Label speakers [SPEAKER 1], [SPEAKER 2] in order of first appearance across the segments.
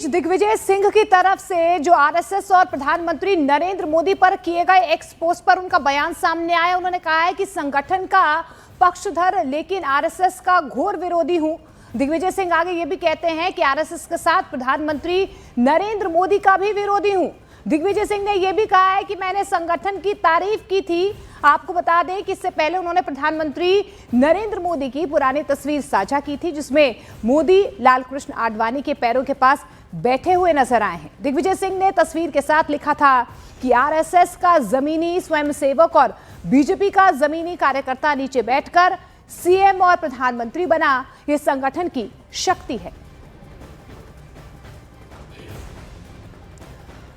[SPEAKER 1] दिग्विजय सिंह की तरफ से जो आरएसएस और प्रधानमंत्री नरेंद्र मोदी पर किए गए एक्स पोस्ट पर उनका बयान सामने आया। उन्होंने कहा है कि संगठन का पक्षधर लेकिन आरएसएस का घोर विरोधी हूं। दिग्विजय सिंह आगे ये भी कहते हैं कि आरएसएस के साथ प्रधानमंत्री नरेंद्र मोदी का भी विरोधी हूं। दिग्विजय सिंह ने यह भी कहा है कि मैंने संगठन की तारीफ की थी। आपको बता दें कि इससे पहले उन्होंने प्रधानमंत्री नरेंद्र मोदी की पुरानी तस्वीर साझा की थी, जिसमें मोदी लालकृष्ण आडवाणी के पैरों के पास बैठे हुए नजर आए हैं। दिग्विजय सिंह ने तस्वीर के साथ लिखा था कि आरएसएस का जमीनी स्वयंसेवक और बीजेपी का जमीनी कार्यकर्ता नीचे बैठकर सीएम और प्रधानमंत्री बना, यह संगठन की शक्ति है।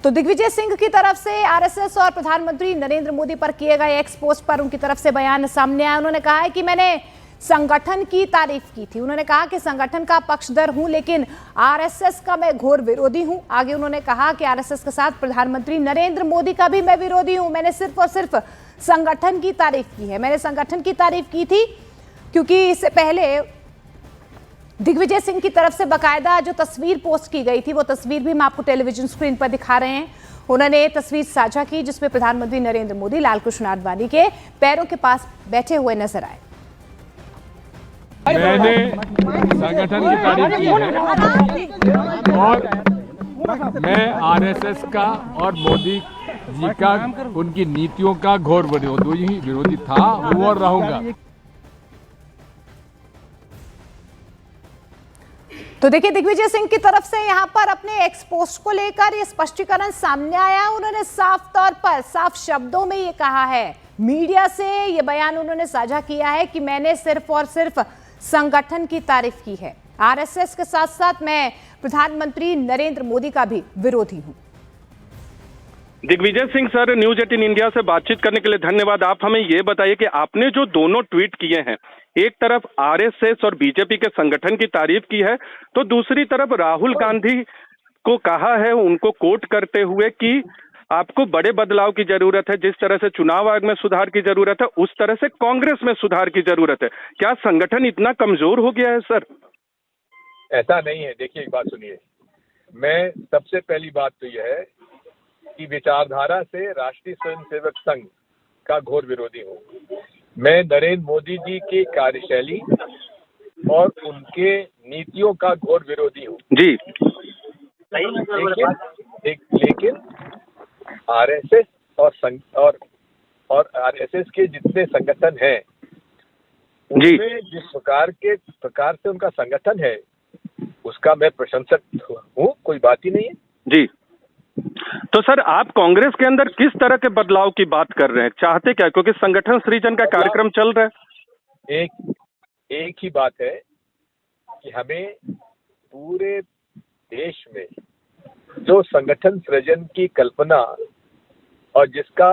[SPEAKER 1] तो दिग्विजय सिंह की तरफ से आरएसएस और प्रधानमंत्री नरेंद्र मोदी पर किए गए एक्स पोस्ट पर उनकी तरफ से बयान सामने आया। उन्होंने कहा है कि मैंने संगठन की तारीफ की थी। उन्होंने कहा कि संगठन का पक्षधर हूं लेकिन आरएसएस का मैं घोर विरोधी हूं। आगे उन्होंने कहा कि आरएसएस के साथ प्रधानमंत्री नरेंद्र मोदी का भी मैं विरोधी हूं। मैंने सिर्फ और सिर्फ संगठन की तारीफ की है। मैंने संगठन की तारीफ की थी क्योंकि इससे पहले दिग्विजय सिंह की तरफ से बकायदा जो तस्वीर पोस्ट की गई थी, वो तस्वीर भी हम आपको टेलीविजन स्क्रीन पर दिखा रहे हैं। उन्होंने तस्वीर साझा की जिसमें प्रधानमंत्री नरेंद्र मोदी लालकृष्ण आडवाणी के पैरों के पास बैठे हुए नजर आए।
[SPEAKER 2] मैंने संगठन की तारीफ की है और मैं आरएसएस का और मोदी जी का, उनकी नीतियों का घोर विरोधी था, हूं और रहूंगा।
[SPEAKER 1] तो देखिए, दिग्विजय सिंह की तरफ से यहां पर अपने एक्स पोस्ट को लेकर ये स्पष्टीकरण सामने आया। उन्होंने साफ तौर पर, साफ शब्दों में ये कहा है, मीडिया से ये बयान उन्होंने साझा किया है कि मैंने सिर्फ और सिर्फ संगठन की तारीफ की है। आरएसएस के साथ साथ मैं प्रधानमंत्री नरेंद्र मोदी का भी विरोधी हूं।
[SPEAKER 3] Digvijay Singh sir, news 18 India से बातचीत करने के लिए धन्यवाद। आप हमें ये बताइए कि आपने जो दोनों ट्वीट किए हैं, एक तरफ आरएसएस और बीजेपी के संगठन की तारीफ की है, तो दूसरी तरफ राहुल गांधी को कहा है, उनको कोट करते हुए कि आपको बड़े बदलाव की जरूरत है। जिस तरह से चुनाव आयोग में सुधार की जरूरत है, उस तरह से कांग्रेस में सुधार की जरूरत है। क्या संगठन इतना कमजोर हो गया है सर?
[SPEAKER 4] ऐसा नहीं है। देखिए, एक बात सुनिए, मैं सबसे पहली बात तो यह है कि विचारधारा से राष्ट्रीय स्वयंसेवक संघ का घोर विरोधी हूँ। मैं नरेंद्र मोदी जी की कार्यशैली और उनके नीतियों का घोर विरोधी हूँ
[SPEAKER 3] जी।
[SPEAKER 4] लेकिन आरएसएस और आरएसएस के जितने संगठन हैं, उनमें जिस प्रकार से उनका संगठन है, उसका मैं प्रशंसक हूँ, कोई बात ही नहीं है
[SPEAKER 3] जी। तो सर, आप कांग्रेस के अंदर किस तरह के बदलाव की बात कर रहे हैं, चाहते क्या? क्योंकि संगठन सृजन का कार्यक्रम चल रहा है।
[SPEAKER 4] एक ही बात है कि हमें पूरे देश में जो संगठन सृजन की कल्पना और जिसका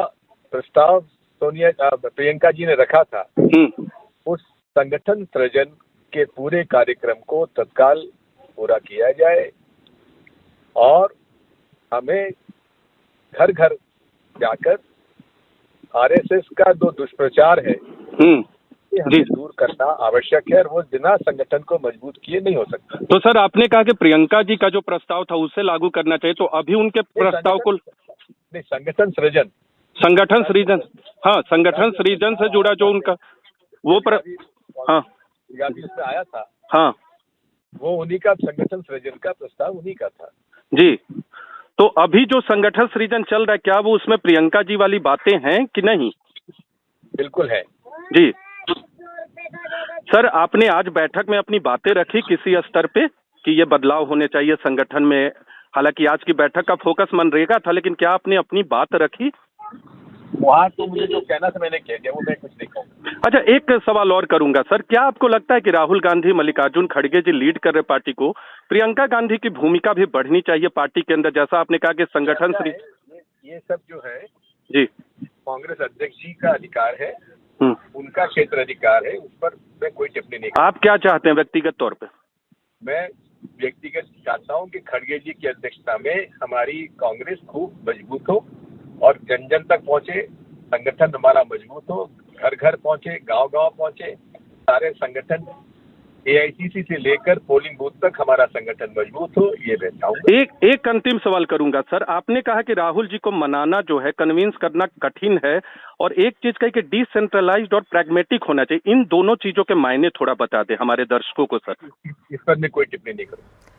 [SPEAKER 4] प्रस्ताव प्रियंका जी ने रखा था, उस संगठन सृजन के पूरे कार्यक्रम को तत्काल पूरा किया जाए और हमें घर घर जाकर आरएसएस का जो दुष्प्रचार है, हमें दूर करना आवश्यक है और वो बिना संगठन को मजबूत किए नहीं हो सकता।
[SPEAKER 3] तो सर, आपने कहा कि प्रियंका जी का जो प्रस्ताव था उसे लागू करना चाहिए, तो अभी उनके प्रस्ताव को
[SPEAKER 4] नहीं, संगठन सृजन
[SPEAKER 3] हाँ, संगठन सृजन से जुड़ा जो उनका वो हाँ
[SPEAKER 4] इसमें आया था,
[SPEAKER 3] हाँ,
[SPEAKER 4] वो उन्हीं का संगठन सृजन का प्रस्ताव उन्हीं का था
[SPEAKER 3] जी। तो अभी जो संगठन सृजन चल रहा है, क्या वो उसमें प्रियंका जी वाली बातें हैं कि नहीं?
[SPEAKER 4] बिल्कुल है
[SPEAKER 3] जी। सर, आपने आज बैठक में अपनी बातें रखी किसी स्तर पे कि ये बदलाव होने चाहिए संगठन में। हालांकि आज की बैठक का फोकस मनरेगा था, लेकिन क्या आपने अपनी बात रखी?
[SPEAKER 4] वहाँ तो मुझे जो कहना था मैंने कह दिया, वो मैं कुछ नहीं कहूँगा।
[SPEAKER 3] अच्छा, एक सवाल और करूंगा सर, क्या आपको लगता है कि राहुल गांधी, मल्लिकार्जुन खड़गे जी लीड कर रहे पार्टी को, प्रियंका गांधी की भूमिका भी बढ़नी चाहिए पार्टी के अंदर? जैसा आपने कहा कि संगठन
[SPEAKER 4] ये सब जो है
[SPEAKER 3] जी,
[SPEAKER 4] कांग्रेस अध्यक्ष जी का अधिकार है, उनका क्षेत्र अधिकार है, उस पर मैं कोई टिप्पणी नहीं।
[SPEAKER 3] आप क्या चाहते हैं व्यक्तिगत तौर पे?
[SPEAKER 4] मैं व्यक्तिगत चाहता हूं कि खड़गे जी की अध्यक्षता में हमारी कांग्रेस खूब मजबूत हो और जन जन तक पहुंचे, संगठन हमारा मजबूत हो, घर घर पहुंचे, गांव गांव पहुंचे, सारे संगठन एआईसीसी से लेकर पोलिंग बूथ तक हमारा संगठन मजबूत हो, ये मैं चाहूंगा।
[SPEAKER 3] एक अंतिम सवाल करूंगा सर, आपने कहा कि राहुल जी को मनाना जो है, कन्विंस करना कठिन है, और एक चीज कही कि डिसेंट्रलाइज्ड और प्रैग्मेटिक होना चाहिए। इन दोनों चीजों के मायने थोड़ा बता दें हमारे दर्शकों को सर।
[SPEAKER 4] इस पर मैं कोई टिप्पणी नहीं करूंगा।